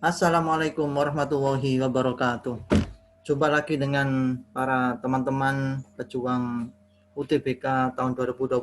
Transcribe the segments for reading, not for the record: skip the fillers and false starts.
Assalamualaikum warahmatullahi wabarakatuh. Jumpa lagi dengan para teman-teman pejuang UTBK tahun 2021.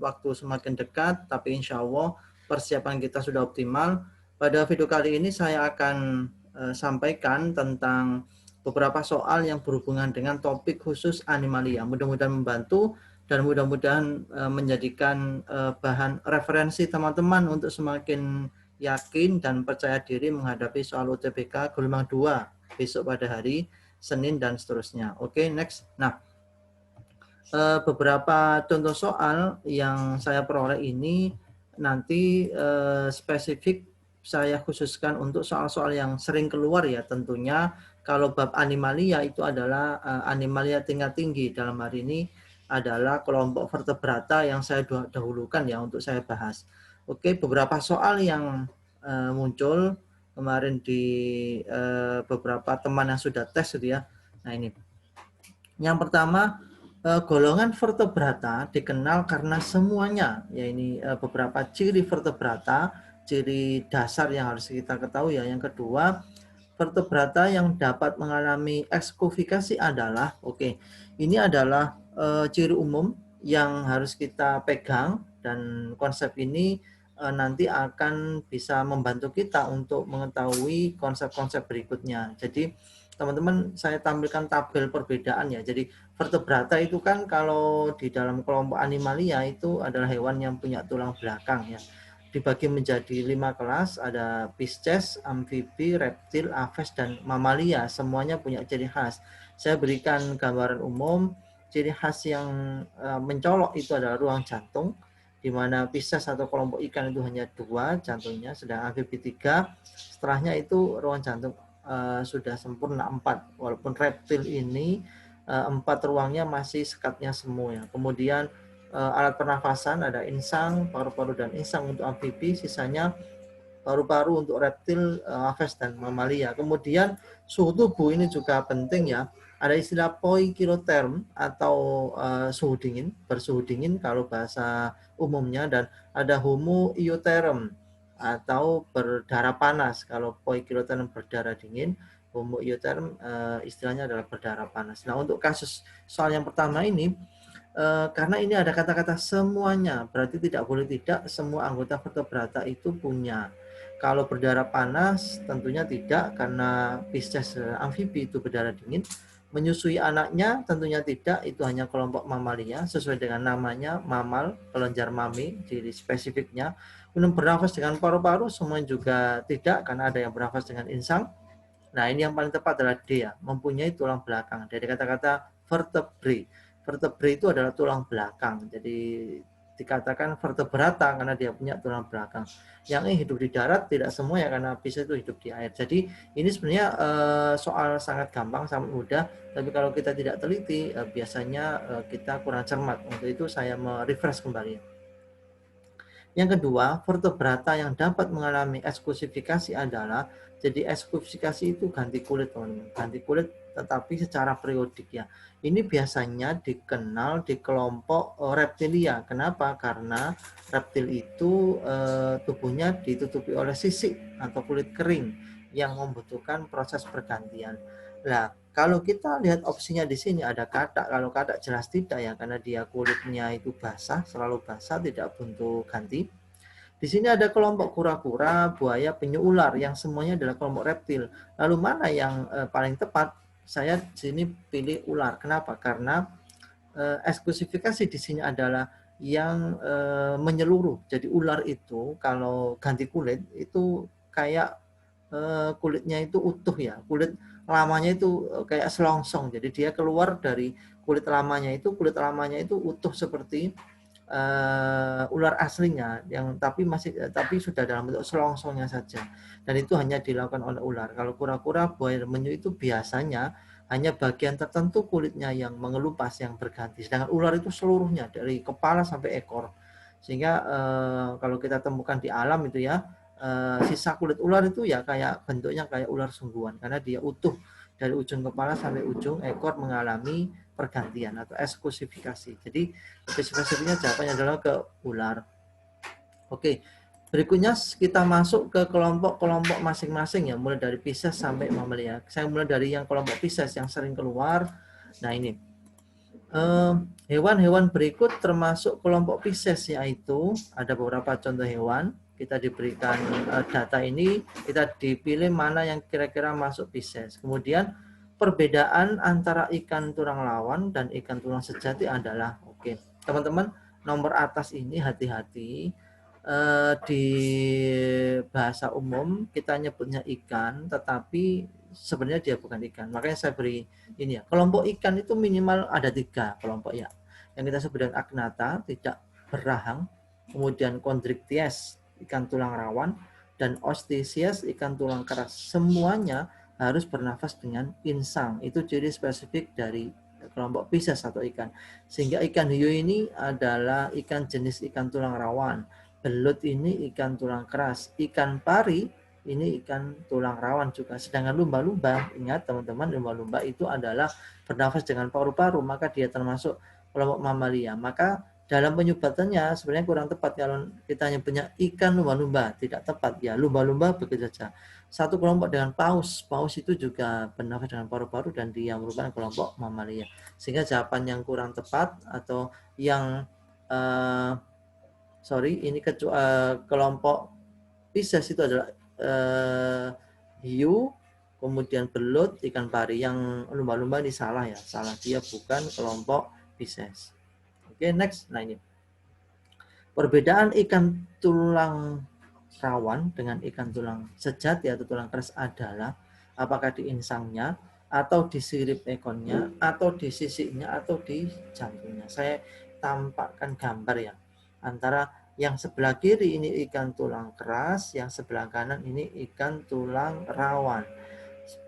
Waktu semakin dekat, tapi insya Allah persiapan kita sudah optimal. Pada video kali ini saya akan sampaikan tentang beberapa soal yang berhubungan dengan topik khusus animalia. Mudah-mudahan membantu dan mudah-mudahan menjadikan bahan referensi teman-teman untuk semakin yakin dan percaya diri menghadapi soal UTBK gelombang 2 besok pada hari Senin dan seterusnya. Oke, next. Nah, beberapa contoh soal yang saya peroleh ini nanti spesifik saya khususkan untuk soal-soal yang sering keluar ya tentunya. Kalau bab animalia itu adalah animalia tingkat tinggi, dalam hari ini adalah kelompok vertebrata yang saya dahulukan ya untuk saya bahas. Oke, beberapa soal yang muncul kemarin di beberapa teman yang sudah tes gitu ya. Nah ini, yang pertama, golongan vertebrata dikenal karena semuanya, ya ini beberapa ciri vertebrata, ciri dasar yang harus kita ketahui ya. Yang kedua, vertebrata yang dapat mengalami ekskuvifikasi adalah, ini adalah ciri umum yang harus kita pegang, dan konsep ini nanti akan bisa membantu kita untuk mengetahui konsep-konsep berikutnya. Jadi teman-teman, saya tampilkan tabel perbedaan ya. Jadi vertebrata itu kan kalau di dalam kelompok animalia itu adalah hewan yang punya tulang belakang ya. Dibagi menjadi 5 kelas, ada Pisces, amfibi, reptil, aves, dan mamalia. Semuanya punya ciri khas. Saya berikan gambaran umum. Ciri khas yang mencolok itu adalah ruang jantung, di mana Pisces atau kelompok ikan itu hanya 2 jantungnya, sedang amfibi 3. Setelahnya itu ruang jantung sudah sempurna 4, walaupun reptil ini 4 ruangnya masih sekatnya semu ya. Kemudian alat pernafasan ada insang, paru-paru dan insang untuk amfibi, sisanya paru-paru untuk reptil, aves dan mamalia. Kemudian suhu tubuh ini juga penting ya. Ada istilah poikiloterm atau suhu dingin, bersuhu dingin kalau bahasa umumnya, dan ada homoioterm atau berdarah panas. Kalau poikiloterm berdarah dingin, homoioterm istilahnya adalah berdarah panas. Nah, untuk kasus soal yang pertama ini, karena ini ada kata-kata semuanya, berarti tidak boleh tidak, semua anggota vertebrata itu punya. Kalau berdarah panas tentunya tidak, karena Pisces amfibi itu berdarah dingin. Menyusui anaknya tentunya tidak, itu hanya kelompok mamalia sesuai dengan namanya, mamal, kelenjar mami di spesifiknya. Kemudian bernafas dengan paru-paru semua juga tidak, karena ada yang bernafas dengan insang. Nah, ini yang paling tepat adalah D ya, mempunyai tulang belakang. Dari kata-kata vertebrae. Vertebrae itu adalah tulang belakang. Jadi dikatakan vertebrata karena dia punya tulang belakang. Yang ini hidup di darat tidak semua ya, karena bisa itu hidup di air. Jadi ini sebenarnya soal sangat gampang, sangat mudah. Tapi kalau kita tidak teliti, biasanya kita kurang cermat. Untuk itu saya merefresh kembali. Yang kedua, vertebrata yang dapat mengalami eksklusifikasi adalah, jadi eksklusifikasi itu ganti kulit teman-teman, ganti kulit tetapi secara periodik ya. Ini biasanya dikenal di kelompok reptilia. Kenapa? Karena reptil itu tubuhnya ditutupi oleh sisik atau kulit kering yang membutuhkan proses pergantian. Nah, kalau kita lihat opsinya di sini ada katak. Kalau katak jelas tidak ya, karena dia kulitnya itu basah, selalu basah, tidak butuh ganti. Di sini ada kelompok kura-kura, buaya, penyu, ular yang semuanya adalah kelompok reptil. Lalu mana yang paling tepat? Saya di sini pilih ular. Kenapa? Karena eksklusifikasi di sini adalah yang menyeluruh. Jadi ular itu kalau ganti kulit itu kayak kulitnya itu utuh ya, kulit lamanya itu kayak selongsong. Jadi dia keluar dari kulit lamanya itu utuh seperti ular aslinya, yang tapi sudah dalam bentuk selongsongnya saja, dan itu hanya dilakukan oleh ular. Kalau kura-kura, buaya, dan penyu itu biasanya hanya bagian tertentu kulitnya yang mengelupas, yang berganti, sedangkan ular itu seluruhnya dari kepala sampai ekor. Sehingga kalau kita temukan di alam itu ya, sisa kulit ular itu ya kayak bentuknya kayak ular sungguhan, karena dia utuh dari ujung kepala sampai ujung ekor mengalami pergantian atau eksklusifikasi. Jadi spesifikasinya jawabannya adalah ke ular. Oke, Berikutnya kita masuk ke kelompok-kelompok masing-masing ya, mulai dari Pisces sampai Mamalia. Saya mulai dari yang kelompok Pisces yang sering keluar. Nah ini hewan-hewan berikut termasuk kelompok Pisces, yaitu ada beberapa contoh hewan. Kita diberikan data ini, kita dipilih mana yang kira-kira masuk Pisces. Kemudian perbedaan antara ikan tulang lawan dan ikan tulang sejati adalah, oke, teman-teman, nomor atas ini hati-hati. Di bahasa umum kita nyebutnya ikan, tetapi sebenarnya dia bukan ikan. Makanya saya beri ini ya, kelompok ikan itu minimal ada 3 kelompok ya. Yang kita sebut dengan agnata, tidak berrahang, kemudian chondrichthyes, ikan tulang rawan, dan osteichthyes, ikan tulang keras. Semuanya harus bernafas dengan insang. Itu ciri spesifik dari kelompok Pisces atau ikan. Sehingga ikan hiu ini adalah ikan jenis ikan tulang rawan. Belut ini ikan tulang keras. Ikan pari ini ikan tulang rawan juga. Sedangkan lumba-lumba, ingat teman-teman, lumba-lumba itu adalah bernafas dengan paru-paru, maka dia termasuk kelompok mamalia. Maka dalam penyebutannya sebenarnya kurang tepat kalau kita nyebutnya ikan lumba-lumba, tidak tepat ya. Lumba-lumba begitu saja. Satu kelompok dengan paus. Paus itu juga bernafas dengan paru-paru dan dia merupakan kelompok mamalia. Sehingga jawaban yang kurang tepat atau yang ini kelompok Pisces itu adalah hiu, kemudian belut, ikan pari. Yang lumba-lumba ini salah ya, salah, dia bukan kelompok Pisces. Oke, next. Nah ini perbedaan ikan tulang rawan dengan ikan tulang sejati atau tulang keras adalah apakah di insangnya, atau di sirip ekornya, atau di sisiknya, atau di jantungnya. Saya tampakkan gambar ya, antara yang sebelah kiri ini ikan tulang keras, yang sebelah kanan ini ikan tulang rawan.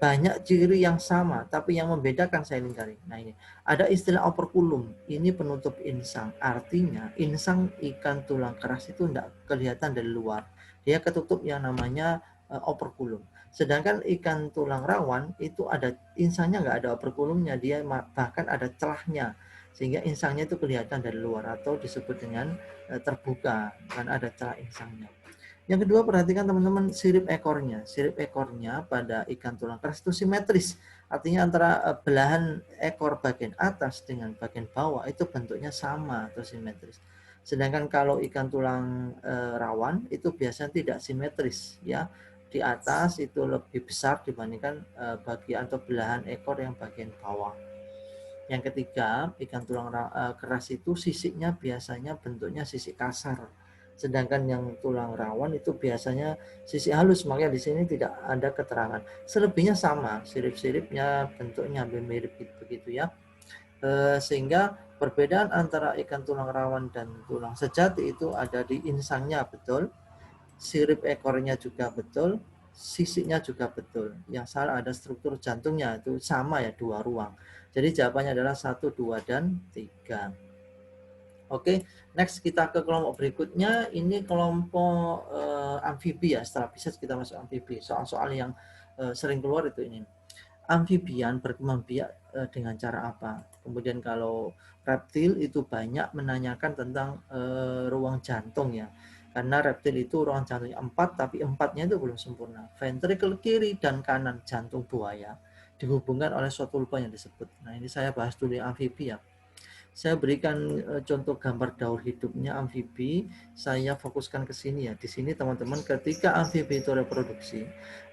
Banyak ciri yang sama, tapi yang membedakan saya lingkari. Nah ini, ada istilah operculum, ini penutup insang. Artinya insang ikan tulang keras itu tidak kelihatan dari luar. Dia ketutup yang namanya operculum. Sedangkan ikan tulang rawan itu ada insangnya, nggak ada operculumnya, dia bahkan ada celahnya. Sehingga insangnya itu kelihatan dari luar atau disebut dengan terbuka, karena ada celah insangnya. Yang kedua, perhatikan teman-teman sirip ekornya. Sirip ekornya pada ikan tulang keras itu simetris. Artinya antara belahan ekor bagian atas dengan bagian bawah itu bentuknya sama atau simetris. Sedangkan kalau ikan tulang rawan itu biasanya tidak simetris ya. Di atas itu lebih besar dibandingkan bagian atau belahan ekor yang bagian bawah. Yang ketiga, ikan tulang keras itu sisiknya biasanya bentuknya sisik kasar. Sedangkan yang tulang rawan itu biasanya sisik halus, makanya di sini tidak ada keterangan. Selebihnya sama, sirip-siripnya bentuknya hampir mirip begitu ya. Sehingga perbedaan antara ikan tulang rawan dan tulang sejati itu ada di insangnya betul, sirip ekornya juga betul, sisiknya juga betul. Yang salah ada struktur jantungnya, itu sama ya, 2 ruang. Jadi jawabannya adalah 1, 2, dan 3. Oke, next kita ke kelompok berikutnya. Ini kelompok amfibi ya. Setelah Pisces kita masuk amfibi. Soal-soal yang sering keluar itu ini. Amfibian berkembang biak dengan cara apa? Kemudian kalau reptil itu banyak menanyakan tentang ruang jantung ya. Karena reptil itu ruang jantungnya 4, tapi 4-nya itu belum sempurna. Ventricle kiri dan kanan jantung buaya dihubungkan oleh suatu lubang yang disebut. Nah ini saya bahas dulu yang amfibi ya. Saya berikan contoh gambar daur hidupnya amfibi. Saya fokuskan ke sini ya. Di sini teman-teman, ketika amfibi itu reproduksi,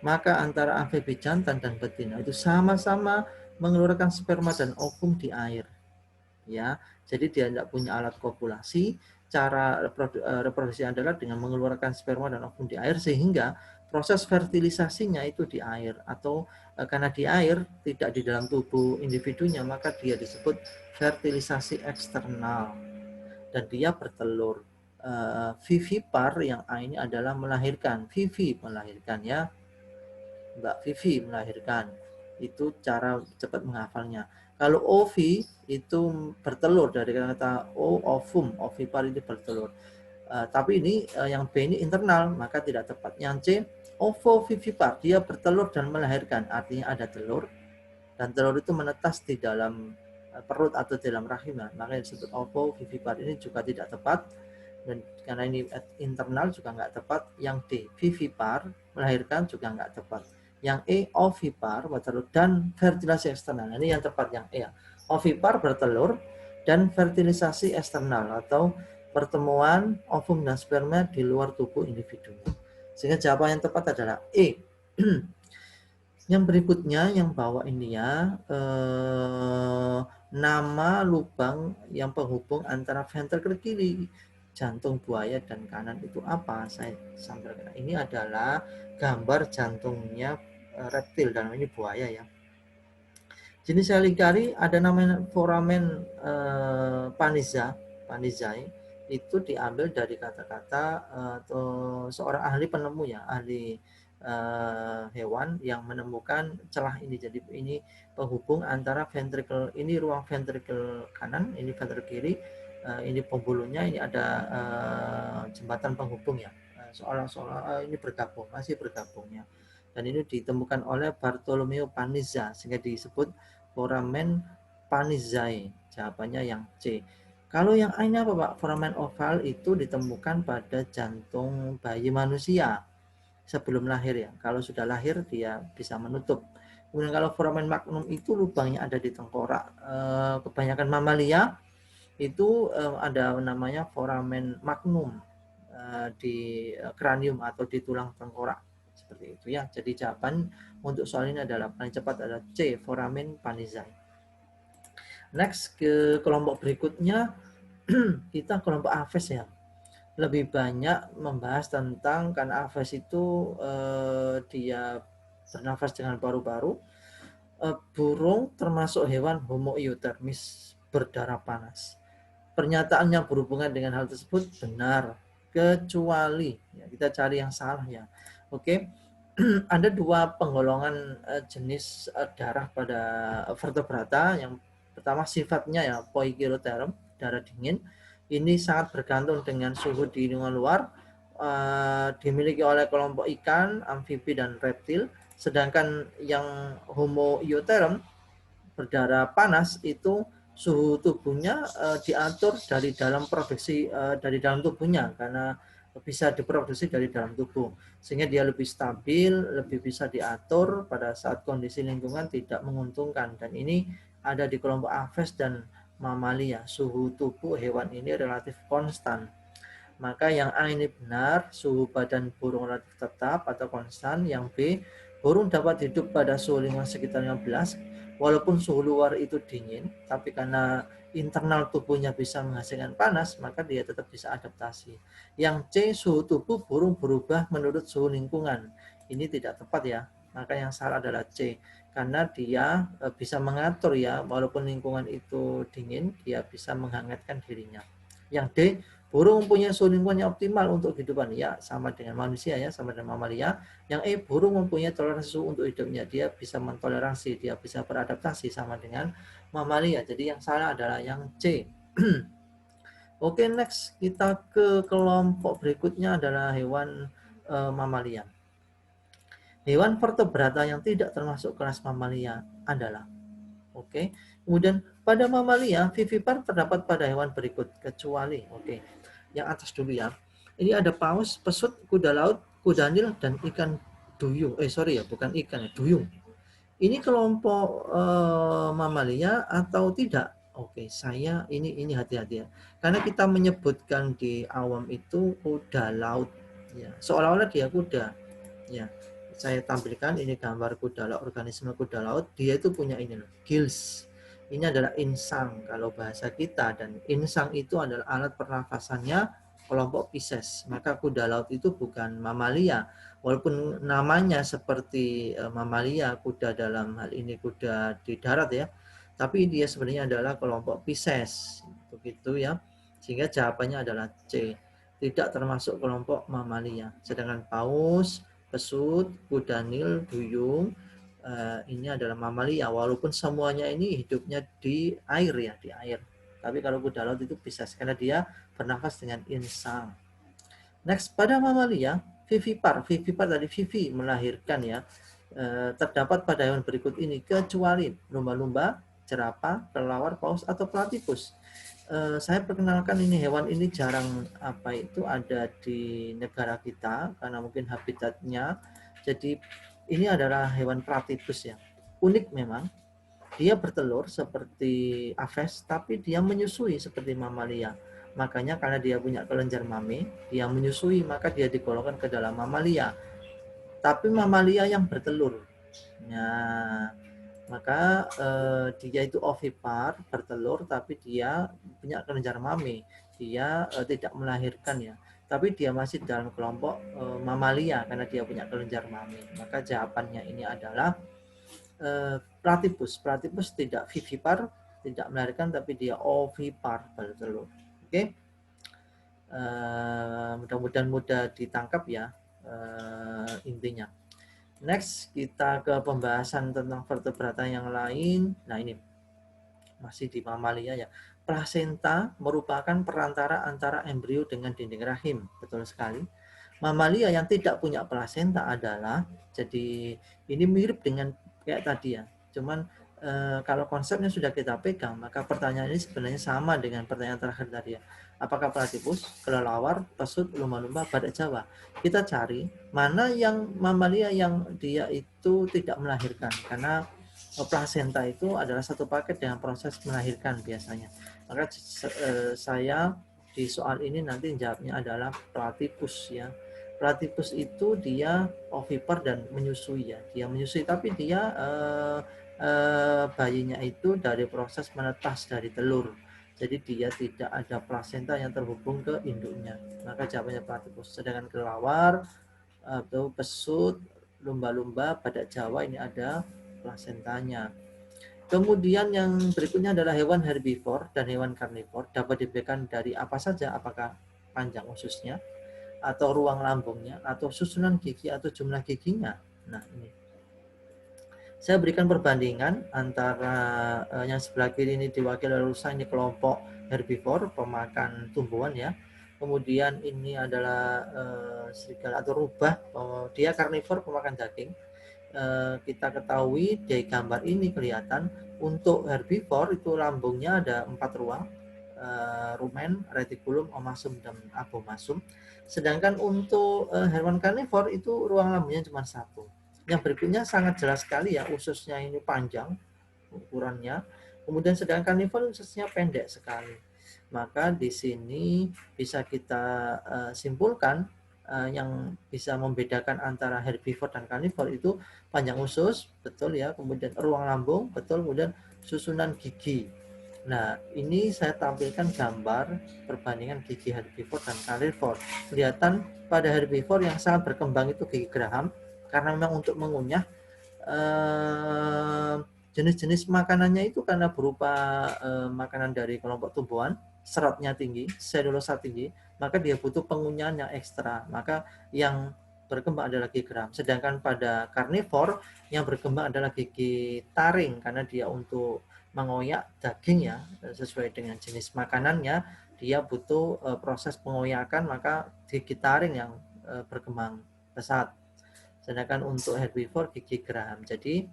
maka antara amfibi jantan dan betina itu sama-sama mengeluarkan sperma dan ovum di air. Ya, jadi dia tidak punya alat kopulasi. Cara reproduksi adalah dengan mengeluarkan sperma dan ovum di air, sehingga proses fertilisasinya itu di air, atau karena di air tidak di dalam tubuh individunya, maka dia disebut fertilisasi eksternal dan dia bertelur. Vivipar yang A ini adalah melahirkan, Vivi melahirkan ya, Mbak Vivi melahirkan. Itu cara cepat menghafalnya. Kalau ovi itu bertelur, dari kata ovum, ovipar itu bertelur. Tapi ini yang B ini internal, maka tidak tepat. Yang C, ovovivipar, dia bertelur dan melahirkan, artinya ada telur dan telur itu menetas di dalam perut atau dalam rahim, makanya disebut ovovivipar. Ini juga tidak tepat. Dan karena ini internal juga nggak tepat. Yang D, vivipar, melahirkan juga nggak tepat. Yang E, ovipar, bertelur, dan fertilisasi eksternal. Ini yang tepat, yang E. Ovipar, bertelur, dan fertilisasi eksternal atau pertemuan ovum dan sperma di luar tubuh individunya. Sehingga jawaban yang tepat adalah E. Yang berikutnya yang bawah ini ya, nama lubang yang penghubung antara ventrikel kiri jantung buaya dan kanan itu apa? Saya sampaikan. Ini adalah gambar jantungnya reptil, dan ini buaya ya. Jenis helikari ada namanya foramen panizae, itu diambil dari kata-kata atau seorang ahli penemu ya, ahli hewan yang menemukan celah ini. Jadi ini penghubung antara ventrikel, ini ruang ventrikel kanan, ini ventrikel kiri, ini pembuluhnya, ini ada jembatan penghubung ya. Seolah-olah ini bergabung, masih bergabungnya. Dan ini ditemukan oleh Bartolomeo Panizza sehingga disebut foramen panizae. Jawabannya yang C. Kalau yang A ini apa Pak? Foramen oval itu ditemukan pada jantung bayi manusia sebelum lahir ya. Kalau sudah lahir dia bisa menutup. Kemudian kalau foramen magnum itu lubangnya ada di tengkorak. Kebanyakan mamalia itu ada namanya foramen magnum di kranium atau di tulang tengkorak. Seperti itu ya. Jadi jawaban untuk soal ini adalah paling cepat adalah C, foramen panizae. Next ke kelompok berikutnya, kita kelompok aves ya. Lebih banyak membahas tentang, karena aves itu dia bernafas dengan paru-paru. Burung termasuk hewan homo euthermis, berdarah panas. Pernyataan yang berhubungan dengan hal tersebut benar, kecuali ya, kita cari yang salah ya. Oke. Ada dua penggolongan jenis darah pada vertebrata. Yang pertama sifatnya ya poikiloterm, darah dingin. Ini sangat bergantung dengan suhu di lingkungan luar. Dimiliki oleh kelompok ikan, amfibi, dan reptil. Sedangkan yang homo eutherm, berdarah panas, itu suhu tubuhnya diatur dari dalam produksi dari dalam tubuhnya, karena bisa diproduksi dari dalam tubuh, sehingga dia lebih stabil, lebih bisa diatur pada saat kondisi lingkungan tidak menguntungkan. Dan ini ada di kelompok aves dan mamalia. Suhu tubuh hewan ini relatif konstan. Maka yang A ini benar, suhu badan burung relatif tetap atau konstan. Yang B, burung dapat hidup pada suhu lingkungan sekitar 15, walaupun suhu luar itu dingin, tapi karena internal tubuhnya bisa menghasilkan panas, maka dia tetap bisa adaptasi. Yang C, suhu tubuh burung berubah menurut suhu lingkungan. Ini tidak tepat ya, maka yang salah adalah C, karena dia bisa mengatur ya, walaupun lingkungan itu dingin, dia bisa menghangatkan dirinya. Yang D, burung mempunyai suhu lingkungan yang optimal untuk kehidupan. Ya, sama dengan manusia ya, sama dengan mamalia. Yang E, burung mempunyai toleransi suhu untuk hidupnya. Dia bisa mentoleransi, dia bisa beradaptasi sama dengan mamalia. Jadi yang salah adalah yang C. Oke, next kita ke kelompok berikutnya adalah hewan mamalia. Hewan vertebrata yang tidak termasuk kelas mamalia adalah, oke. Kemudian pada mamalia, vivipar terdapat pada hewan berikut kecuali, oke. Yang atas dulu ya. Ini ada paus, pesut, kuda laut, kuda nil, dan ikan duyung. Bukan ikan, duyung. Ini kelompok mamalia atau tidak? Oke, saya ini hati-hati ya. Karena kita menyebutkan di awam itu kuda laut, ya. Seolah-olah dia kuda, ya. Saya tampilkan ini gambar kuda laut, organisme kuda laut. Dia itu punya ini loh, gills. Ini adalah insang kalau bahasa kita, dan insang itu adalah alat pernafasannya kelompok Pisces. Maka kuda laut itu bukan mamalia, walaupun namanya seperti mamalia, kuda dalam hal ini kuda di darat ya, tapi dia sebenarnya adalah kelompok Pisces, begitu ya. Sehingga jawabannya adalah C, tidak termasuk kelompok mamalia. Sedangkan paus, pesut, kuda nil, duyung, ini adalah mamalia, walaupun semuanya ini hidupnya di air ya, di air. Tapi kalau kuda laut itu bisa karena dia bernafas dengan insang. Next, pada mamalia, vivipar tadi vivi melahirkan ya, terdapat pada hewan berikut ini kecuali lumba-lumba, jerapah, kelelawar, paus, atau platypus. Saya perkenalkan ini hewan ini jarang ada di negara kita karena mungkin habitatnya. Jadi ini adalah hewan platypus ya. Unik memang. Dia bertelur seperti aves tapi dia menyusui seperti mamalia. Makanya karena dia punya kelenjar mame, dia menyusui maka dia digolongkan ke dalam mamalia. Tapi mamalia yang bertelur. Nah, maka dia itu ovipar, bertelur tapi dia punya kelenjar mame. Dia tidak melahirkan ya. Tapi dia masih dalam kelompok mamalia karena dia punya kelenjar mame. Maka jawabannya ini adalah platypus. Platypus tidak vivipar, tidak melahirkan tapi dia ovipar, bertelur. Oke. Mudah-mudahan mudah ditangkap ya intinya. Next, kita ke pembahasan tentang vertebrata yang lain. Nah, ini masih di mamalia ya. Plasenta merupakan perantara antara embrio dengan dinding rahim. Betul sekali. Mamalia yang tidak punya plasenta adalah, jadi ini mirip dengan kayak tadi ya. Cuman kalau konsepnya sudah kita pegang, maka pertanyaan ini sebenarnya sama dengan pertanyaan terakhir tadi ya. Apakah platypus, kelelawar, pesut, lumba-lumba, badak Jawa? Kita cari mana yang mamalia yang dia itu tidak melahirkan, karena plasenta itu adalah satu paket dengan proses melahirkan biasanya. Maka saya di soal ini nanti jawabnya adalah platypus ya. Platypus itu dia ovipar dan menyusui ya. Dia menyusui tapi dia bayinya itu dari proses menetas dari telur. Jadi dia tidak ada plasenta yang terhubung ke induknya. Maka jawabannya platypus. Sedangkan kelelawar atau pesut, lumba-lumba, badak Jawa ini ada plasentanya. Kemudian yang berikutnya adalah hewan herbivor dan hewan karnivor. Dapat dibedakan dari apa saja, apakah panjang ususnya, atau ruang lambungnya, atau susunan gigi, atau jumlah giginya. Nah, ini. Saya berikan perbandingan antara yang sebelah kiri ini diwakili oleh rusa, ini kelompok herbivor, pemakan tumbuhan ya. Kemudian ini adalah serigala atau rubah, dia karnivor, pemakan daging. Kita ketahui dari gambar ini kelihatan untuk herbivor itu lambungnya ada 4 ruang, rumen, retikulum, omasum, dan abomasum. Sedangkan untuk hewan karnivor itu ruang lambungnya cuma 1. Yang berikutnya sangat jelas sekali ya, ususnya ini panjang ukurannya. Kemudian sedangkan karnivor ususnya pendek sekali. Maka di sini bisa kita simpulkan yang bisa membedakan antara herbivor dan karnivor itu panjang usus, betul ya, kemudian ruang lambung, betul, kemudian susunan gigi. Nah, ini saya tampilkan gambar perbandingan gigi herbivor dan karnivor. Kelihatan pada herbivor yang sangat berkembang itu gigi geraham, karena memang untuk mengunyah jenis-jenis makanannya itu karena berupa makanan dari kelompok tumbuhan, seratnya tinggi, selulosa tinggi, maka dia butuh pengunyahan yang ekstra. Maka yang berkembang adalah gigi geram. Sedangkan pada karnivor yang berkembang adalah gigi taring karena dia untuk mengoyak daging ya, sesuai dengan jenis makanannya, dia butuh proses pengoyakan, maka gigi taring yang berkembang pesat. Sedangkan untuk herbivor gigi geraham. Jadi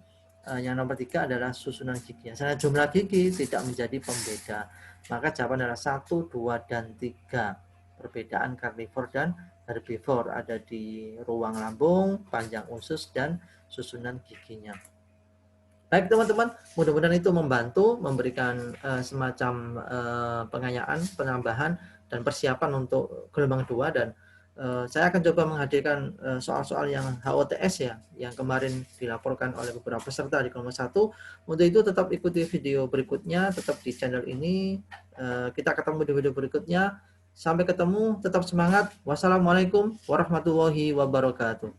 yang nomor 3 adalah susunan gigi. Karena jumlah gigi tidak menjadi pembeda. Maka jawaban adalah 1, 2, dan 3. Perbedaan karnivor dan herbivor ada di ruang lambung, panjang usus, dan susunan giginya. Baik teman-teman, mudah-mudahan itu membantu memberikan semacam pengayaan, penambahan, dan persiapan untuk gelombang 2. Dan saya akan coba menghadirkan soal-soal yang HOTS ya, yang kemarin dilaporkan oleh beberapa peserta di kelompok 1. Untuk itu tetap ikuti video berikutnya, tetap di channel ini. Kita ketemu di video berikutnya. Sampai ketemu, tetap semangat. Wassalamualaikum warahmatullahi wabarakatuh.